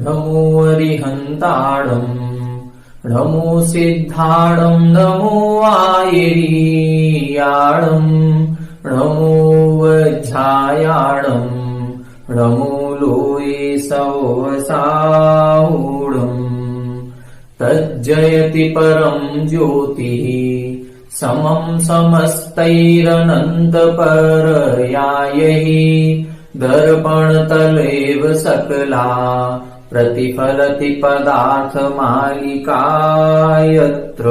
नमो अरिहन्ताणम् नमो सिद्धाणम् नमो आयर्याणम् नमो वज्रायाणम् नमो लोये सवसाहूढम् तज्जयति परम् ज्योतिः समम् समस्तैरनन्तपरयायैः दर्पणतलेव सकला प्रतिफलति पदार्थमालिका यत्र।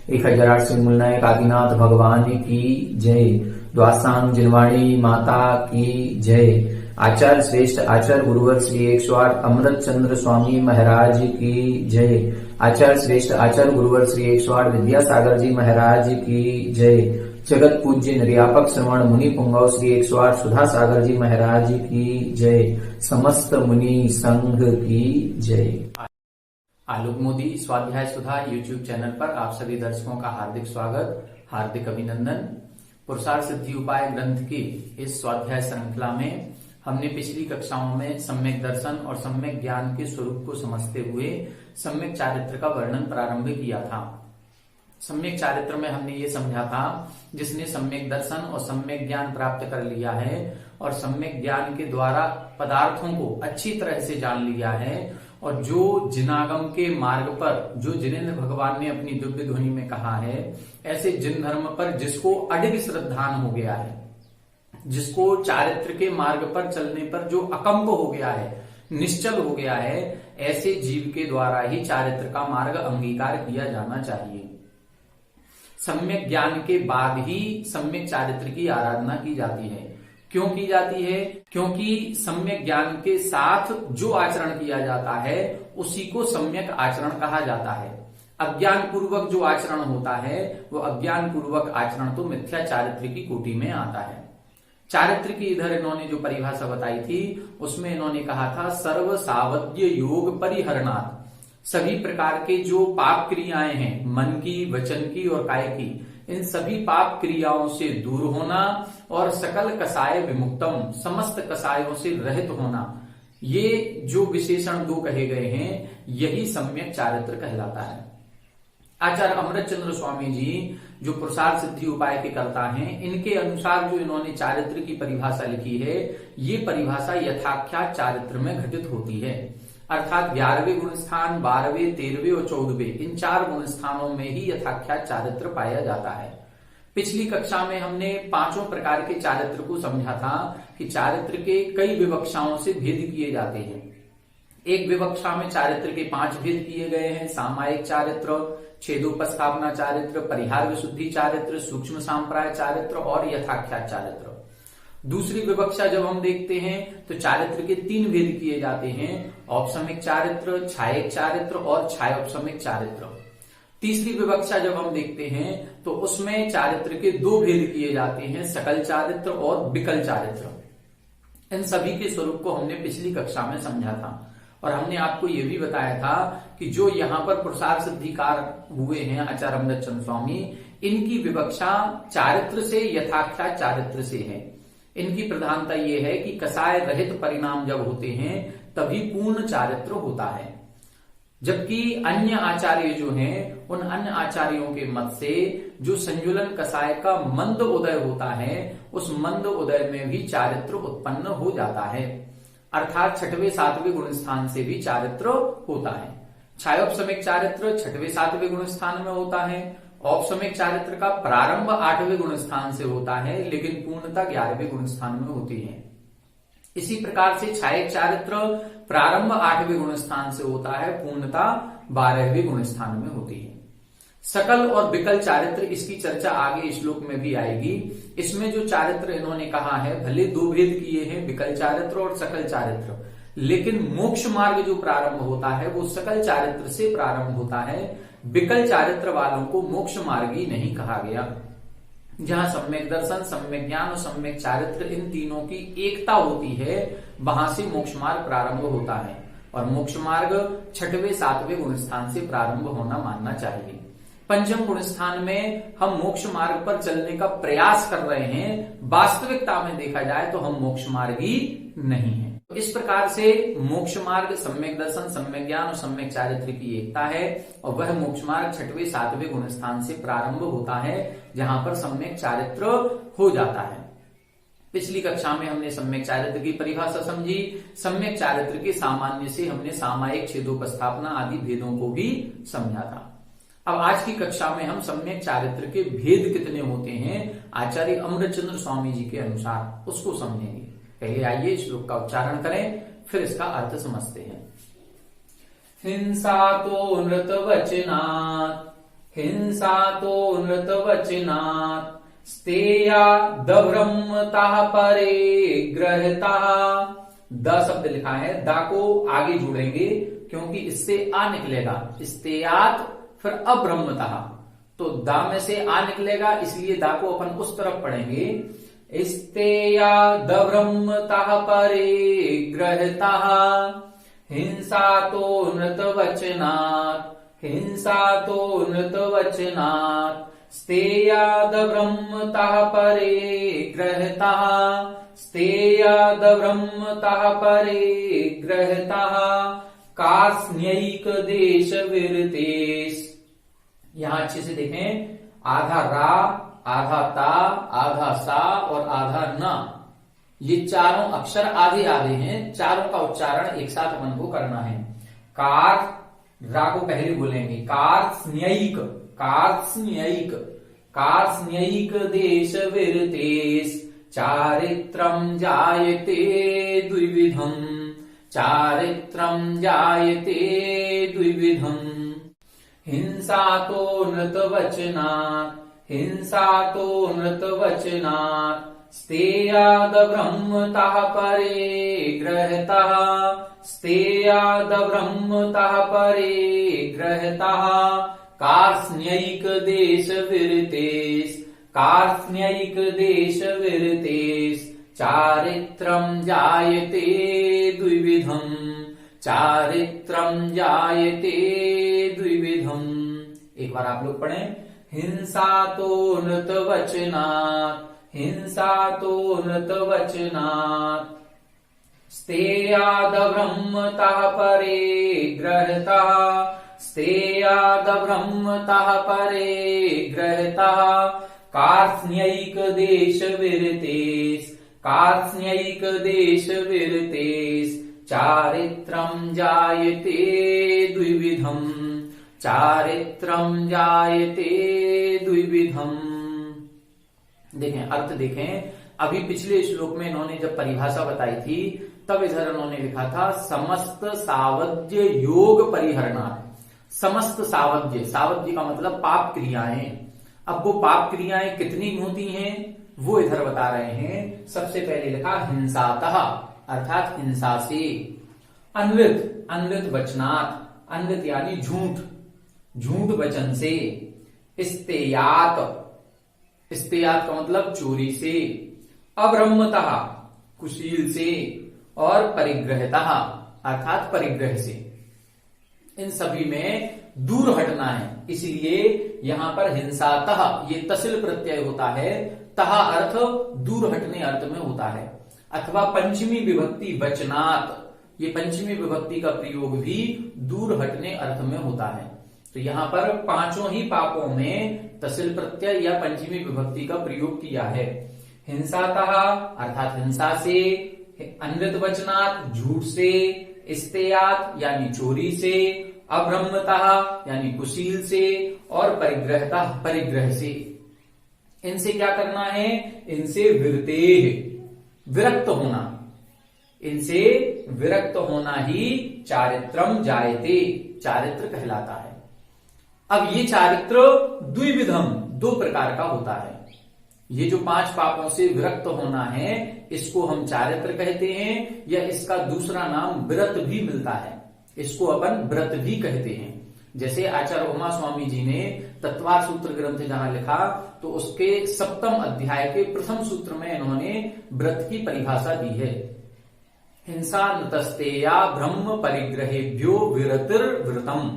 1008 सिंहनायक आदिनाथ भगवान की जय। द्वासांग जिनवाणी माता की जय। आचार्य श्रेष्ठ आचार्य गुरुवर श्री 108 अमृत चंद्र स्वामी महाराज की जय। आचार्य श्रेष्ठ आचार्य गुरुवर श्री 108 विद्यासागर जी महाराज की जय। जगत पूज्य निर्यापक श्रवण मुनि पुंगव श्री 108 सुधा सागर जी महाराज की जय। समस्त मुनि संघ की जय। आलोक मोदी स्वाध्याय सुधा यूट्यूब चैनल पर आप सभी दर्शकों का हार्दिक स्वागत, हार्दिक अभिनंदन। पुरुषार्थ सिद्धि उपाय ग्रंथ की इस स्वाध्याय श्रृंखला में हमने पिछली कक्षाओं में सम्यक दर्शन और सम्यक ज्ञान के स्वरूप को समझते हुए सम्यक चारित्र का वर्णन प्रारंभ किया था। सम्यक चारित्र में हमने ये समझा था जिसने सम्यक दर्शन और सम्यक ज्ञान प्राप्त कर लिया है और सम्यक ज्ञान के द्वारा पदार्थों को अच्छी तरह से जान लिया है और जो जिनागम के मार्ग पर जो जिनेन्द्र भगवान ने अपनी दिव्य ध्वनि में कहा है, ऐसे जिन धर्म पर जिसको अडिग श्रद्धान हो गया है, जिसको चारित्र के मार्ग पर चलने पर जो अकंप हो गया है, निश्चल हो गया है, ऐसे जीव के द्वारा ही चारित्र का मार्ग अंगीकार किया जाना चाहिए। सम्यक ज्ञान के बाद ही सम्यक चारित्र की आराधना की जाती है। क्यों की जाती है? क्योंकि सम्यक ज्ञान के साथ जो आचरण किया जाता है उसी को सम्यक आचरण कहा जाता है। अज्ञान पूर्वक जो आचरण होता है वो अज्ञान पूर्वक आचरण तो मिथ्या चारित्र की कोटि में आता है। चारित्र की इधर इन्होंने जो परिभाषा बताई थी उसमें इन्होंने कहा था सर्व सावध्य योग परिहरणात्। सभी प्रकार के जो पाप क्रियाएं हैं, मन की, वचन की और काय की, इन सभी पाप क्रियाओं से दूर होना और सकल कसाय विमुक्तम, समस्त कसायों से रहित होना, ये जो विशेषण दो कहे गए हैं यही सम्यक चारित्र कहलाता है। आचार्य अमृत चंद्र स्वामी जी जो पुरुषार्थ सिद्धि उपाय के कर्ता हैं, इनके अनुसार जो इन्होंने चारित्र की परिभाषा लिखी है, ये परिभाषा यथाख्यात चारित्र में घटित होती है। अर्थात 11वें गुण स्थान, 12वें, 13वें और 14वें, इन 4 गुण स्थानों में ही यथाख्यात चारित्र पाया जाता है। पिछली कक्षा में हमने 5 प्रकार के चारित्र को समझा था कि चारित्र के कई विवक्षाओं से भेद किए जाते हैं। एक विवक्षा में चारित्र के 5 भेद किए गए हैं: सामायिक चारित्र, छेदोपस्थापना चारित्र, परिहार विशुद्धि चारित्र, सूक्ष्म सांप्राय चारित्र और यथाख्यात चारित्र। दूसरी विवक्षा जब हम देखते हैं तो चारित्र के 3 भेद किए जाते हैं: औपसमिक चारित्र, छायक चारित्र और छायोपसमिक चारित्र। तीसरी विवक्षा जब हम देखते हैं तो उसमें चारित्र के 2 भेद किए जाते हैं: सकल चारित्र और विकल चारित्र। इन सभी के स्वरूप को हमने पिछली कक्षा में समझा था और हमने आपको यह भी बताया था कि जो यहाँ पर पुरुषार्थ सिद्धिकार हुए हैं आचार्य अमृत चंद्र स्वामी, इनकी विवक्षा चारित्र से यथाख्यात चारित्र से है। इनकी प्रधानता यह है कि कसाय रहित परिणाम जब होते हैं तभी पूर्ण चारित्र होता है, जबकि अन्य आचार्य जो हैं उन अन्य आचार्यों के मत से जो संजुलन कसाय का मंद उदय होता है, उस मंद उदय में भी चारित्र उत्पन्न हो जाता है। अर्थात 6वें 7वें गुण स्थान से भी चारित्र होता है। छायोपसमिक चारित्र 6वें 7वें गुण स्थान में होता है। औपसमिक चारित्र का प्रारंभ 8वें गुण स्थान से होता है, लेकिन पूर्णता 11वें गुण स्थान में होती है। इसी प्रकार से छायक चारित्र प्रारंभ 8वें गुण स्थान से होता है, पूर्णता 12वें गुण स्थान में होती है। सकल और विकल चारित्र, इसकी चर्चा आगे श्लोक में भी आएगी। इसमें जो चारित्र इन्होंने कहा है, भले 2 भेद किए हैं, विकल चारित्र और सकल चारित्र, लेकिन मोक्ष मार्ग जो प्रारंभ होता है वो सकल चारित्र से प्रारंभ होता है। विकल चारित्र वालों को मोक्ष मार्गी नहीं कहा गया। जहां सम्यक दर्शन, सम्यक ज्ञान और सम्यक चारित्र, इन तीनों की एकता होती है, वहां से मोक्ष मार्ग प्रारंभ होता है और मोक्ष मार्ग 6वें 7वें गुण स्थान से प्रारंभ होना मानना चाहिए। पंचम गुण स्थान में हम मोक्ष मार्ग पर चलने का प्रयास कर रहे हैं, वास्तविकता में देखा जाए तो हम मोक्ष मार्गी नहीं है। इस प्रकार से मोक्ष मार्ग, सम्यक दर्शन, सम्यक ज्ञान और सम्यक चारित्र की एकता है। और वह मोक्ष मार्ग 6वें 7वें गुण स्थान से प्रारंभ होता है, जहां पर सम्यक चारित्र हो जाता है। पिछली कक्षा में हमने सम्यक चारित्र की परिभाषा समझी। सम्यक चारित्र के सामान्य से हमने सामायिक, छेदोपस्थापना आदि भेदों को भी समझा था। अब आज की कक्षा में हम सम्यक चारित्र के भेद कितने होते हैं आचार्य अमृतचंद्र स्वामी जी के अनुसार, उसको समझेंगे। पहले आइए श्लोक का उच्चारण करें, फिर इसका अर्थ समझते हैं। हिंसा तो नृत वचनात्, हिंसा तो नृत वचनात्, स्तेया दब्रह्मतः परे ग्रहता। द शब्द लिखा है, दा को आगे जोड़ेंगे क्योंकि इससे आ निकलेगा। स्तेयात फिर अब्रह्मतः, तो दा में से आ निकलेगा, इसलिए दा को अपन उस तरफ पढ़ेंगे। स्तेया दब्रह्मतः परे ग्रहता, हिंसा तो नृत वचनात्, हिंसा तो नृत वचनात्, स्तेयाद ब्रह्मतः परे ग्रहतः, स्तेयाद ब्रह्मतः परे ग्रहतः, कार्ष्ण्यैक देश विरतेश। यहां अच्छे से देखें, आधा रा, आधा ता, आधा सा और आधा न, ये चारों अक्षर आधे आधे हैं। चारों का उच्चारण एक साथ अपन को करना है। कार, रा को पहले बोलेंगे, कार्ष्ण्यैक, कार्ष्ण्यैक, कार्ष्ण्यैक देश विरतेश, चारित्रम जायते द्विविधम, चारित्रम जायते द्विविधम, हिंसा तो नृत वचनात्, हिंसा तो नृत वचनात्, स्तेयाद ब्रह्मतः परे ग्रहतः, स्तेयाद ब्रह्मतः परे ग्रहतः, कार्ष्ण्यैक देश विरतेश, कार्ष्ण्यैक देश विरतेश, चारित्रम जायते द्विविधम, चारित्रम जायते द्विविधम। एक बार आप लोग पढ़ें, हिंसा तो नृत वचनात्, हिंसा तो नृत वचनात्, स्तेयाद ब्रह्मतः परे ग्रहतः, स्तेयाद ब्रह्मतः परे ग्रहतः, कार्ष्ण्यैक देश विरतेश, कार्ष्ण्यैक देश विरतेश, चारित्रम जायते द्विविधम, चारित्रम जायते द्विविधम। देखें अर्थ देखें, अभी पिछले श्लोक में इन्होंने जब परिभाषा बताई थी तब इधर इन्होंने लिखा था समस्त सावध्य योग परिहरणार्थ। समस्त सावध्य, सावध्य का मतलब पाप क्रियाएं। अब वो पाप क्रियाएं कितनी होती हैं वो इधर बता रहे हैं। सबसे पहले लिखा हिंसातः, अर्थात हिंसा से, अनृत, अनृत वचनात्, अनृत यानी झूठ, झूठ वचन से, स्तेयात, स्तेयात का मतलब चोरी से, अब्रह्मतः कुशील से, और परिग्रहतः अर्थात परिग्रह से। इन सभी में दूर हटना है, इसीलिए यहां पर हिंसातः ये तसिल प्रत्यय होता है। तः अर्थ दूर हटने अर्थ में होता है। अथवा पंचमी विभक्ति वचनात्, ये पंचमी विभक्ति का प्रयोग भी दूर हटने अर्थ में होता है। तो यहां पर पांचों ही पापों में तसिल प्रत्यय या पंचमी विभक्ति का प्रयोग किया है। हिंसातः अर्थात हिंसा से, अनृत वचनात् झूठ से, स्तेयात यानी चोरी से, अब्रह्मतः यानी कुशील से, और परिग्रहतः परिग्रह से। इनसे क्या करना है? इनसे विरतेः विरक्त होना, इनसे विरक्त होना ही चारित्रम जायते, चारित्र कहलाता है। अब ये चारित्र द्विविधम, दो प्रकार का होता है। ये जो 5 पापों से विरक्त होना है इसको हम चारित्र कहते हैं, या इसका दूसरा नाम व्रत भी मिलता है, इसको अपन व्रत भी कहते हैं। जैसे आचार्य उमा स्वामी जी ने तत्वार सूत्र ग्रंथ जहां लिखा तो उसके 7वें अध्याय के प्रथम सूत्र में इन्होंने व्रत की परिभाषा दी है। हिंसा नतस्तेया ब्रह्म परिग्रहेभ्यो विरतिर व्रतम,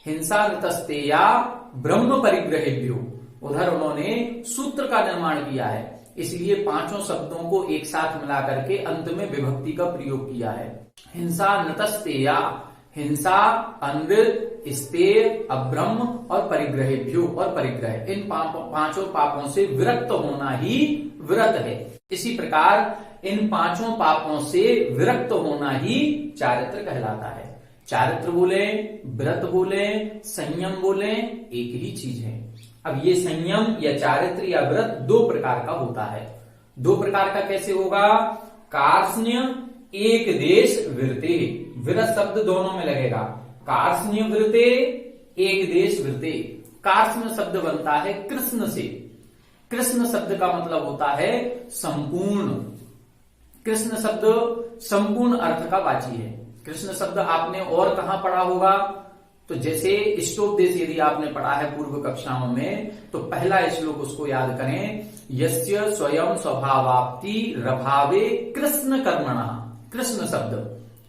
हिंसा नतस्तेया ब्रह्म परिग्रहेभ्यो, उधर उन्होंने सूत्र का निर्माण किया है इसलिए पांचों शब्दों को एक साथ मिला करके अंत में विभक्ति का प्रयोग किया है। हिंसा नतस्तेया, हिंसा, अनृत, स्तेय, अब्रह्म और परिग्रहेभ्यो और परिग्रह, इन पांचों पापों से विरक्त होना ही व्रत है। इसी प्रकार इन पांचों पापों से विरक्त होना ही चारित्र कहलाता है। चारित्र बोले, व्रत बोले, संयम बोले, एक ही चीज है। अब ये संयम या चारित्र या व्रत दो प्रकार का होता है। दो प्रकार का कैसे होगा? कार्ष्ण्य एक देश वृते, विरत शब्द दोनों में लगेगा। कार्ष्ण्य वृते, एक देश वृते। कार्ष्ण्य शब्द बनता है कृष्ण से। कृष्ण शब्द का मतलब होता है संपूर्ण। कृष्ण शब्द संपूर्ण अर्थ का वाची है। कृष्ण शब्द आपने और कहां पढ़ा होगा? तो जैसे इष्टोपदेश यदि आपने पढ़ा है पूर्व कक्षाओं में, तो पहला श्लोक उसको याद करें, यस्य स्वयं स्वभावाप्ति रभावे कृष्ण कर्मणा। कृष्ण शब्द,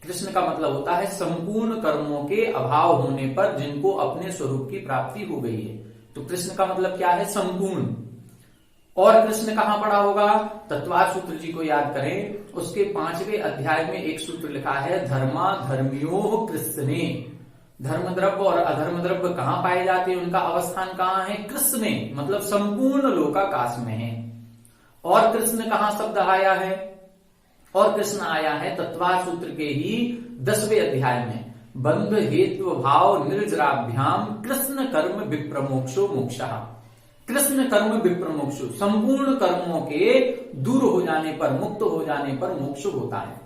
कृष्ण का मतलब होता है संपूर्ण कर्मों के अभाव होने पर जिनको अपने स्वरूप की प्राप्ति हो गई है। तो कृष्ण का मतलब क्या है? संपूर्ण। और कृष्ण कहां पढ़ा होगा? तत्वार सूत्र जी को याद करें, उसके 5वें अध्याय में एक सूत्र लिखा है, धर्मा धर्मियो कृष्णे। धर्म द्रव्य और अधर्म द्रव्य कहां पाए जाते हैं, उनका अवस्थान कहां है? कृष्ण में, मतलब संपूर्ण लोकाकाश में है। और कृष्ण कहां शब्द आया है? और कृष्ण आया है तत्वार सूत्र के ही 10वें अध्याय में, बंध हेतु भाव निर्जराभ्याम कृष्ण कर्म विप्रमोक्षो मोक्षः। कृष्ण कर्म विप्रमोक्षो, संपूर्ण कर्मों के दूर हो जाने पर, मुक्त हो जाने पर मोक्ष होता है।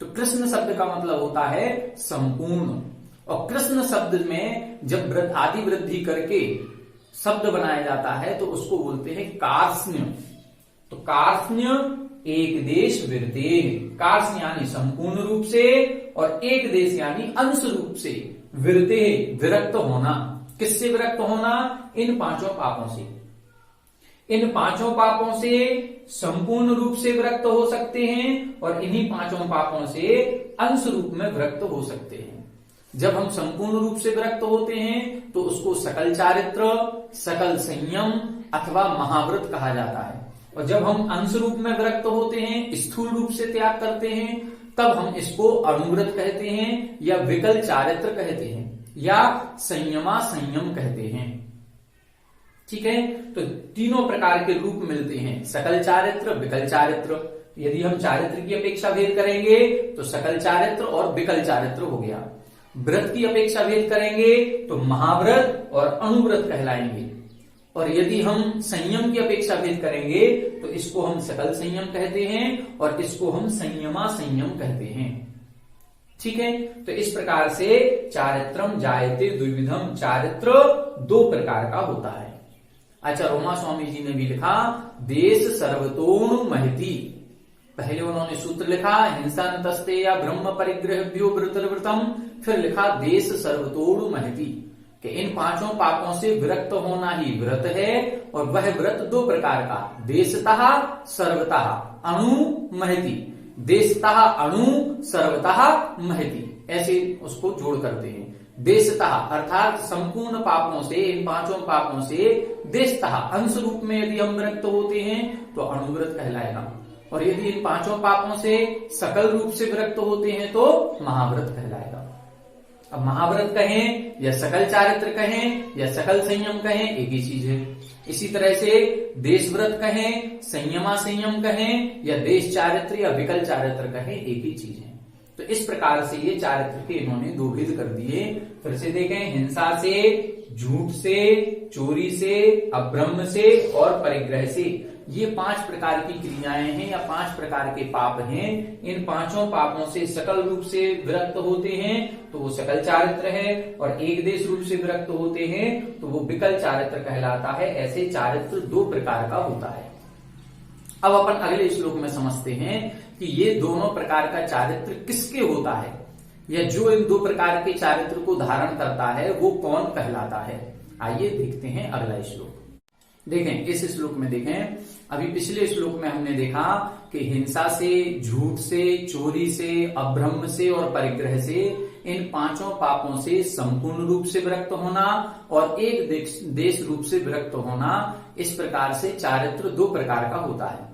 तो कृष्ण शब्द का मतलब होता है संपूर्ण। और कृष्ण शब्द में जब आदि वृद्धि करके शब्द बनाया जाता है तो उसको बोलते हैं कार्ष्ण्य। तो कार्ष्ण्य एक देश विरते, कार्ष्ण्य यानी संपूर्ण रूप से, और एक देश यानी अंश रूप से, विरते विरक्त होना। किससे विरक्त होना? इन पांचों पापों से। इन पांचों पापों से संपूर्ण रूप से विरक्त हो सकते हैं और इन्हीं पांचों पापों से अंश रूप में विरक्त हो सकते हैं। जब हम संपूर्ण रूप से विरक्त होते हैं तो उसको सकल चारित्र, सकल संयम अथवा महाव्रत कहा जाता है। और जब हम अंश रूप में विरक्त होते हैं, स्थूल रूप से त्याग करते हैं, तब हम इसको अणुव्रत कहते हैं या विकल चारित्र कहते हैं या संयमा संयम कहते हैं। ठीक है, तो तीनों प्रकार के रूप मिलते हैं, सकल चारित्र, विकल चारित्र। यदि हम चारित्र की अपेक्षा भेद करेंगे तो सकल चारित्र और विकल चारित्र हो गया। व्रत की अपेक्षा भेद करेंगे तो महाव्रत और अणुव्रत कहलाएंगे। और यदि हम संयम की अपेक्षा भेद करेंगे तो इसको हम सकल संयम कहते हैं और इसको हम संयमा संयम कहते हैं। ठीक है, तो इस प्रकार से चारित्रम जायते द्विविधम, चारित्र दो प्रकार का होता है। अच्छा, रोमा स्वामी जी ने भी लिखा देश सर्वतोनु महति। पहले उन्होंने सूत्र लिखा हिंसा नतस्ते या ब्रह्म परिग्रहभ्यो व्रतम, फिर लिखा देश सर्वतोनु महति, कि इन पांचों पापों से विरक्त होना ही व्रत है। और वह व्रत दो प्रकार का, देशतः सर्वतः अणु महति, देशतः अणु सर्वतः महति, ऐसे उसको जोड़ करते हैं। देशतः अर्थात संपूर्ण पापों से, इन पांचों पापों से देशतः अंश रूप में यदि हम विरक्त होते हैं तो अणुव्रत कहलाएगा। और यदि इन पांचों पापों से सकल रूप से विरक्त होते हैं तो महाव्रत कहलाएगा। अब महाव्रत कहें या सकल चारित्र कहें या सकल संयम कहें, एक ही चीज है। इसी तरह से देश व्रत कहें, संयमा संयम कहें या देश चारित्र या विकल चारित्र कहें, एक ही चीज है। तो इस प्रकार से ये चारित्र के इन्होंने दो भेद कर दिए। फिर से देखें, हिंसा से, झूठ से, चोरी से, अब्रह्म से और परिग्रह से, ये 5 प्रकार की क्रियाएं हैं या 5 प्रकार के पाप हैं। इन पांचों पापों से सकल रूप से विरक्त होते हैं तो वो सकल चारित्र है, और एक देश रूप से विरक्त होते हैं तो वो विकल चारित्र कहलाता है। ऐसे चारित्र दो प्रकार का होता है। अब अपन अगले श्लोक में समझते हैं कि ये दोनों प्रकार का चारित्र किसके होता है, या जो इन दो प्रकार के चारित्र को धारण करता है वो कौन कहलाता है। आइए देखते हैं अगला श्लोक। देखें, इस श्लोक में देखें, अभी पिछले श्लोक में हमने देखा कि हिंसा से, झूठ से, चोरी से, अब्रह्म से और परिग्रह से, इन पांचों पापों से संपूर्ण रूप से विरक्त होना और एक देश रूप से विरक्त होना, इस प्रकार से चारित्र दो प्रकार का होता है।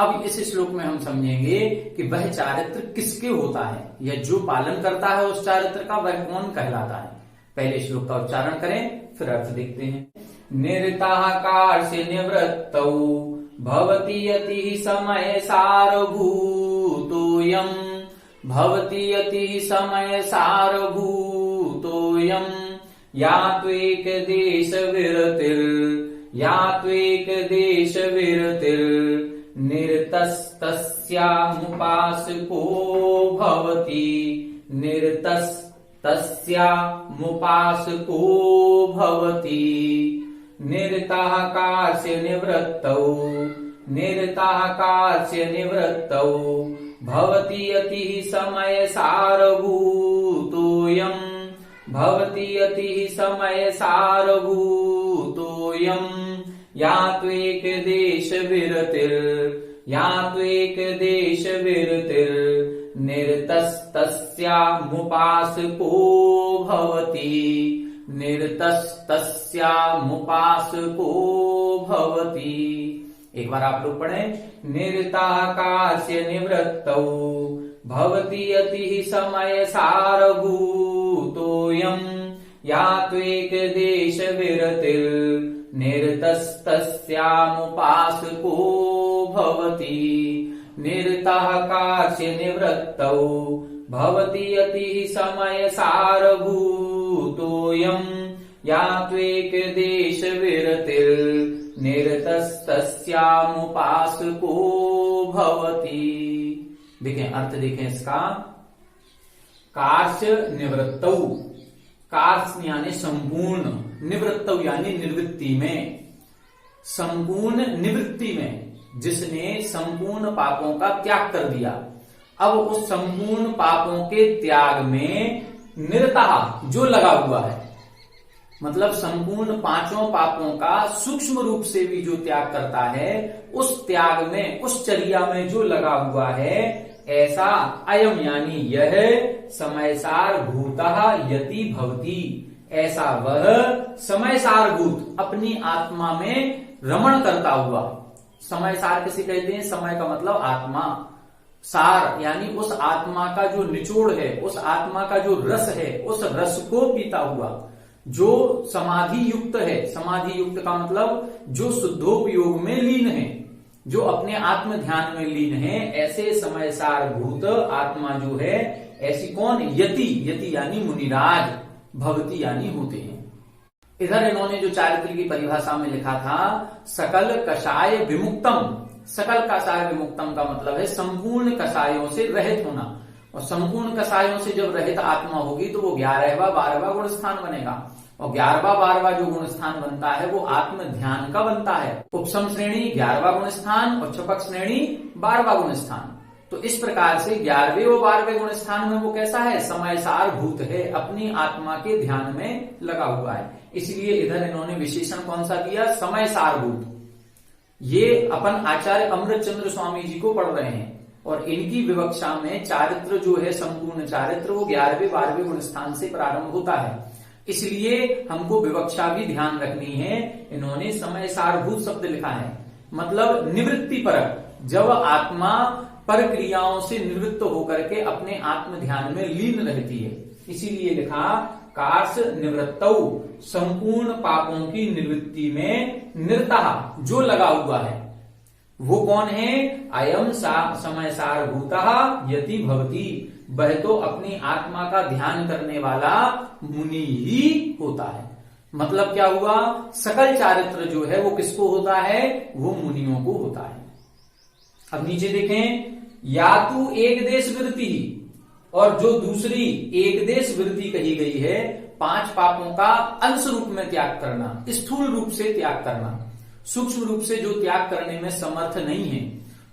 अब इस श्लोक में हम समझेंगे कि वह चारित्र किसके होता है या जो पालन करता है उस चारित्र का वह कौन कहलाता है। पहले श्लोक का उच्चारण करें फिर अर्थ देखते हैं। निरताकार से निवृत्तौ भवति यति समय सारभूतोऽयं भवति यति समय सारभूतोऽयं या त्वेक देश विरतिर् निरतस्तस्यामुपासको भवति निरतः कास्य निवृत्तौ भवति यतिः समय सारभूतोऽयं या त्वेक देश विरतिर् निरतस्तस्यामुपासको भवति। एक बार आप लोग पढ़ें। निरताकास्य निवृत्तौ भवति यतिः समय सारभूतोऽयं या त्वेक देश विरतिर् निरतस्तस्यामुपासको भवति। निरताकास्य निवृत्तौ भवति यतिः समय सारभूतोऽयं या त्वेक देश विरतिर् निरतस्तस्यामुपासको भवति। देखें अर्थ देखें इसका। कार्य निवृत्तौ, कार्य यानी संपूर्ण, निवृत्तौ यानी निवृत्ति में, संपूर्ण निवृत्ति में, जिसने संपूर्ण पापों का त्याग कर दिया। अब उस संपूर्ण पापों के त्याग में निरतः जो लगा हुआ है, मतलब संपूर्ण पांचों पापों का सूक्ष्म रूप से भी जो त्याग करता है, उस त्याग में, उस चर्या में जो लगा हुआ है, ऐसा अयम यानी यह समयसार भूतः यति भवति, ऐसा वह समयसार भूत अपनी आत्मा में रमण करता हुआ। समयसार किसे कहते हैं? समय का मतलब आत्मा, सार यानी उस आत्मा का जो निचोड़ है, उस आत्मा का जो रस है, उस रस को पीता हुआ, जो समाधि युक्त है। समाधि युक्त का मतलब जो शुद्धोपयोग में लीन है, जो अपने आत्म ध्यान में लीन है, ऐसे समयसार भूत आत्मा जो है, ऐसी कौन? यति, यति यानी मुनिराज, भवति यानी होते हैं। इधर इन्होंने जो चारित्र की परिभाषा में लिखा था, सकल कषाय विमुक्तम। सकल कषाय विमुक्तम का मतलब है संपूर्ण कषायों से रहित होना, और संपूर्ण कषायों से जब रहित आत्मा होगी तो वो 11वां 12वां गुण स्थान बनेगा, और 11वां 12वां जो गुण स्थान बनता है वो आत्म ध्यान का बनता है। उपसम श्रेणी 11वां गुण स्थान और छपक श्रेणी 12वां गुण स्थान। तो इस प्रकार से 11वें और 12वें गुण स्थान में वो कैसा है? समयसार भूत है, अपनी आत्मा के ध्यान में लगा हुआ है। इसलिए इधर इन्होंने विशेषण कौन सा दिया? समयसार भूत। ये अपन आचार्य अमृतचंद्र स्वामी जी को पढ़ रहे हैं, और इनकी विवक्षा में चारित्र जो है, संपूर्ण चारित्र, वो 11वें 12वें गुण स्थान से प्रारंभ होता है। इसलिए हमको विवक्षा भी ध्यान रखनी है। इन्होंने समयसारभूत शब्द लिखा है, मतलब निवृत्ति परक, जब आत्मा पर क्रियाओं से निवृत्त होकर के अपने आत्म ध्यान में लीन रहती है। इसीलिए लिखा कार्य निवृत्तौ, संपूर्ण पापों की निवृत्ति में निरतः जो लगा हुआ है, वो कौन है? अयम समयसार भूतः यति भवति, वह तो अपनी आत्मा का ध्यान करने वाला मुनि ही होता है। मतलब क्या हुआ? सकल चारित्र जो है वो किसको होता है? वो मुनियों को होता है। अब नीचे देखें, या तू एक देश वृत्ति, और जो दूसरी एक देश वृत्ति कही गई है, 5 पापों का अंश रूप में त्याग करना, स्थूल रूप से त्याग करना, सूक्ष्म रूप से जो त्याग करने में समर्थ नहीं है।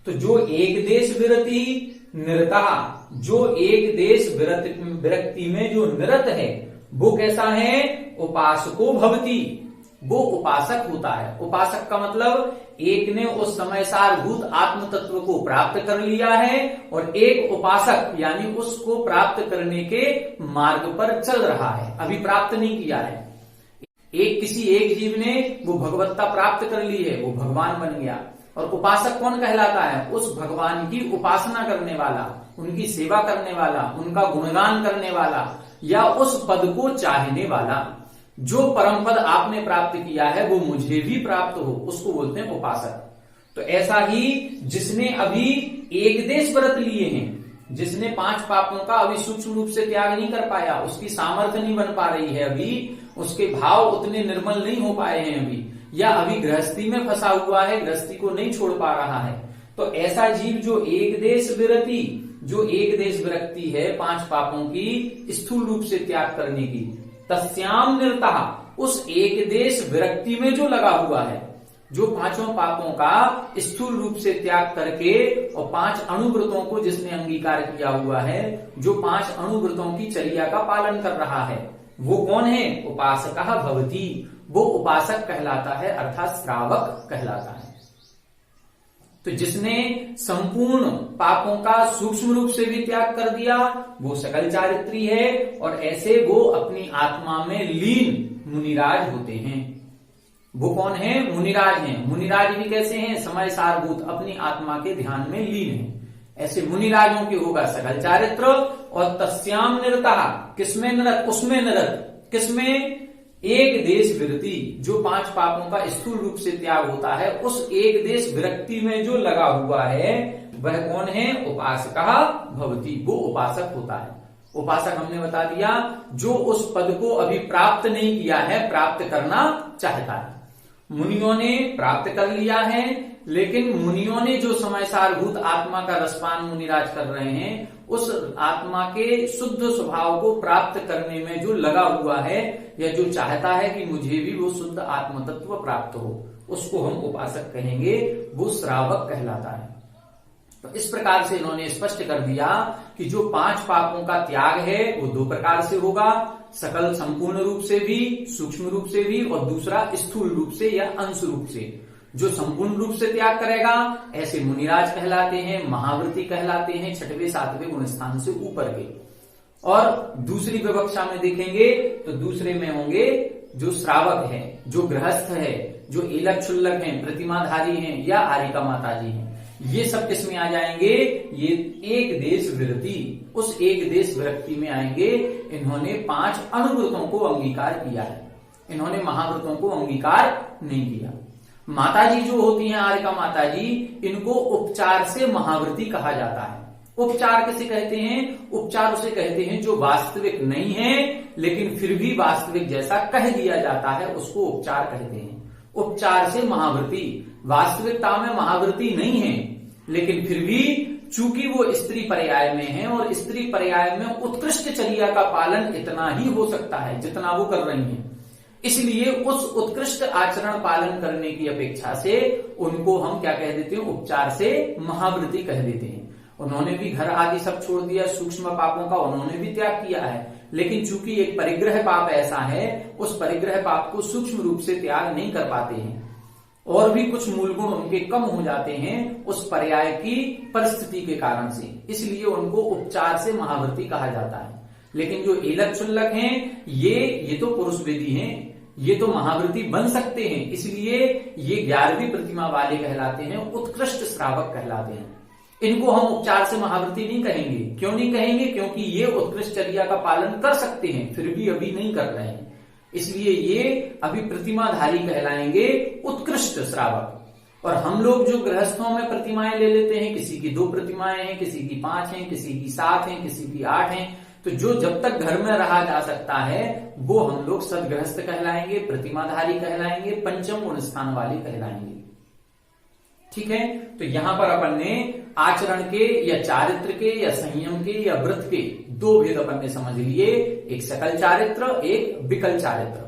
तो जो एक देश विरति निरतः, जो एक देश विरक्ति में जो निरत है, वो कैसा है? उपासको भवति, वो उपासक होता है। उपासक का मतलब एक ने उस समयसार भूत आत्म तत्व को प्राप्त कर लिया है, और एक उपासक यानी उसको प्राप्त करने के मार्ग पर चल रहा है, अभी प्राप्त नहीं किया है। किसी एक जीव ने वो भगवत्ता प्राप्त कर ली है, वो भगवान बन गया, और उपासक कौन कहलाता है? उस भगवान की उपासना करने वाला, उनकी सेवा करने वाला, उनका गुणगान करने वाला, या उस पद को चाहने वाला। जो परम पद आपने प्राप्त किया है वो मुझे भी प्राप्त हो, उसको बोलते हैं उपासक। तो ऐसा ही जिसने अभी एक देश व्रत लिए हैं, जिसने 5 पापों का अभी सूक्ष्म रूप से त्याग नहीं कर पाया, उसकी सामर्थ्य नहीं बन पा रही है अभी, उसके भाव उतने निर्मल नहीं हो पाए हैं अभी, या अभी गृहस्थी में फंसा हुआ है, गृहस्थी को नहीं छोड़ पा रहा है, तो ऐसा जीव जो एक देश विरक्ति है 5 पापों की स्थूल रूप से त्याग करने की, तस्याम निरतः, उस एक देश विरक्ति में जो लगा हुआ है, जो 5 पापों का स्थूल रूप से त्याग करके और 5 अणुव्रतों को जिसने अंगीकार किया हुआ है, जो 5 अणुव्रतों की चर्या का पालन कर रहा है, वो कौन है? उपासकः भवति, वो उपासक कहलाता है, अर्थात श्रावक कहलाता है। तो जिसने संपूर्ण पापों का सूक्ष्म रूप से भी त्याग कर दिया वो सकल चारित्री है, और ऐसे वो अपनी आत्मा में लीन मुनिराज होते हैं। वो कौन है? मुनिराज हैं। मुनिराज भी कैसे हैं? समय सारभूत, अपनी आत्मा के ध्यान में लीन हैं। ऐसे मुनिराजों के होगा सकल चारित्र। और तस्याम निरतः, किसमें निरत? उसमें निरत। किसमें? एक देश विरति, जो 5 पापों का स्थूल रूप से त्याग होता है, उस एक देश विरक्ति में जो लगा हुआ है वह कौन है? उपासकः भवति, वो उपासक होता है। उपासक हमने बता दिया जो उस पद को अभी प्राप्त नहीं किया है, प्राप्त करना चाहता है। मुनियों ने प्राप्त कर लिया है, लेकिन मुनियों ने जो समय सारभूत आत्मा का रसपान मुनिराज कर रहे हैं, उस आत्मा के शुद्ध स्वभाव को प्राप्त करने में जो लगा हुआ है, या जो चाहता है कि मुझे भी वो शुद्ध आत्म तत्व प्राप्त हो, उसको हम उपासक कहेंगे, वो श्रावक कहलाता है। तो इस प्रकार से इन्होंने स्पष्ट कर दिया कि जो 5 पापों का त्याग है वो 2 प्रकार से होगा, सकल संपूर्ण रूप से भी, सूक्ष्म रूप से भी, और दूसरा स्थूल रूप से या अंश रूप से। जो संपूर्ण रूप से त्याग करेगा ऐसे मुनिराज कहलाते हैं, महाव्रती कहलाते हैं, 6वें 7वें गुण स्थान से ऊपर के। और दूसरी विवक्षा में देखेंगे तो दूसरे में होंगे जो श्रावक है, जो गृहस्थ है, जो एलक क्षुल्लक है, प्रतिमाधारी हैं, या आरिका माताजी हैं। ये सब किसमें आ जाएंगे? ये एक देश विरति, उस एक देश विरक्ति में आएंगे। इन्होंने 5 अणुव्रतों को अंगीकार किया है, इन्होंने महाव्रतों को अंगीकार नहीं किया। माताजी जो होती हैं आरिका माताजी, इनको उपचार से महाव्रती कहा जाता है। उपचार किसे कहते हैं? उपचार उसे कहते हैं जो वास्तविक नहीं है लेकिन फिर भी वास्तविक जैसा कह दिया जाता है, उसको उपचार कहते हैं। उपचार से महाव्रती, वास्तविकता में महाव्रती नहीं है लेकिन फिर भी चूंकि वो स्त्री पर्याय में है, और स्त्री पर्याय में उत्कृष्ट चर्या का पालन इतना ही हो सकता है जितना वो कर रही हैं, इसलिए उस उत्कृष्ट आचरण पालन करने की अपेक्षा से उनको हम क्या कह देते हैं? उपचार से महाव्रती कह देते हैं। उन्होंने भी घर आदि सब छोड़ दिया, सूक्ष्म पापों का उन्होंने भी त्याग किया है, लेकिन चूंकि एक परिग्रह पाप ऐसा है, उस परिग्रह पाप को सूक्ष्म रूप से त्याग नहीं कर पाते हैं, और भी कुछ मूल गुण उनके कम हो जाते हैं उस पर्याय की परिस्थिति के कारण से, इसलिए उनको उपचार से महाव्रती कहा जाता है। लेकिन जो एलक क्षुल्लक हैं, ये तो पुरुष वेदी हैं, ये तो महाव्रती बन सकते हैं, इसलिए ये 11वीं प्रतिमा वाले कहलाते हैं, उत्कृष्ट श्रावक कहलाते हैं। इनको हम उपचार से महाव्रती नहीं कहेंगे। क्यों नहीं कहेंगे? क्योंकि ये उत्कृष्ट चर्या का पालन कर सकते हैं, फिर भी अभी नहीं कर रहे हैं, इसलिए ये अभी प्रतिमाधारी कहलाएंगे, उत्कृष्ट श्रावक। और हम लोग जो गृहस्थों में प्रतिमाएं ले लेते हैं, किसी की 2 प्रतिमाएं हैं, किसी की 5 हैं, किसी की 7 हैं, किसी की 8 हैं, तो जो जब तक घर में रहा जा सकता है वो हम लोग सदगृहस्थ कहलाएंगे, प्रतिमाधारी कहलाएंगे, पंचम गुण स्थान वाले कहलाएंगे। ठीक है, तो यहां पर अपन ने आचरण के या चारित्र के या संयम के या व्रत के 2 भेद अपन ने समझ लिए, एक सकल चारित्र, एक विकल चारित्र,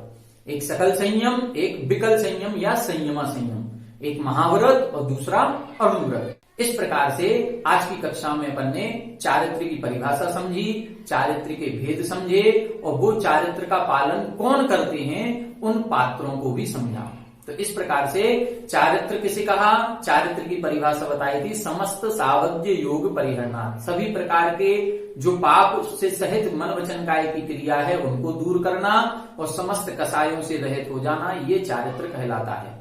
एक सकल संयम, एक विकल संयम या संयमा संयम, एक महाव्रत और दूसरा अणुव्रत। इस प्रकार से आज की कक्षा में अपन ने चारित्र की परिभाषा समझी, चारित्र के भेद समझे, और वो चारित्र का पालन कौन करते हैं उन पात्रों को भी समझा। तो इस प्रकार से चारित्र किसे कहा? चारित्र की परिभाषा बताई थी, समस्त सावध्य योग परिहरणार्थ, सभी प्रकार के जो पाप से सहित मन वचन काय की क्रिया है उनको दूर करना और समस्त कसायों से रहित हो जाना, ये चारित्र कहलाता है।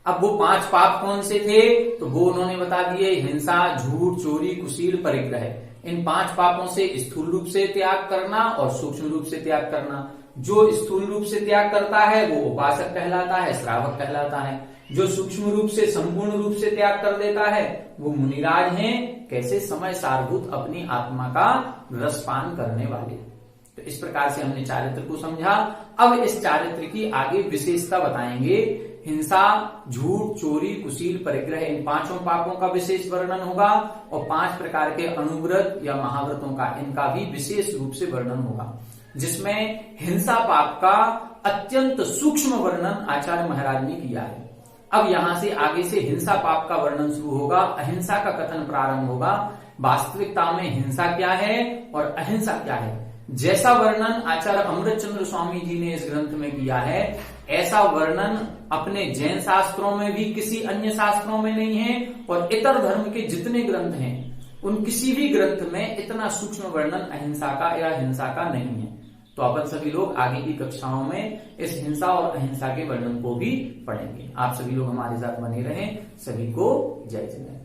अब वो 5 पाप कौन से थे, तो वो उन्होंने बता दिए, हिंसा, झूठ, चोरी, कुशील, परिग्रह। इन 5 पापों से स्थूल रूप से त्याग करना और सूक्ष्म रूप से त्याग करना। जो स्थूल रूप से त्याग करता है वो उपासक कहलाता है, श्रावक कहलाता है। जो सूक्ष्म रूप से, संपूर्ण रूप से त्याग कर देता है वो मुनिराज हैं। कैसे? समय सारभूत अपनी आत्मा का रसपान करने वाले। तो इस प्रकार से हमने चारित्र को समझा। अब इस चारित्र की आगे विशेषता बताएंगे। हिंसा, झूठ, चोरी, कुशील, परिग्रह, इन 5 पापों का विशेष वर्णन होगा और 5 प्रकार के अनुव्रत या महाव्रतों का, इनका भी विशेष रूप से वर्णन होगा, जिसमें हिंसा पाप का अत्यंत सूक्ष्म वर्णन आचार्य महाराज ने किया है। अब यहां से आगे से हिंसा पाप का वर्णन शुरू होगा, अहिंसा का कथन प्रारंभ होगा। वास्तविकता में हिंसा क्या है और अहिंसा क्या है, जैसा वर्णन आचार्य अमृतचंद्र स्वामी जी ने इस ग्रंथ में किया है, ऐसा वर्णन अपने जैन शास्त्रों में भी किसी अन्य शास्त्रों में नहीं है और इतर धर्म के जितने ग्रंथ हैं उन किसी भी ग्रंथ में इतना सूक्ष्म वर्णन अहिंसा का या हिंसा का नहीं है। तो अपन सभी लोग आगे की कक्षाओं में इस हिंसा और अहिंसा के वर्णन को भी पढ़ेंगे। आप सभी लोग हमारे साथ बने रहें। सभी को जय जय।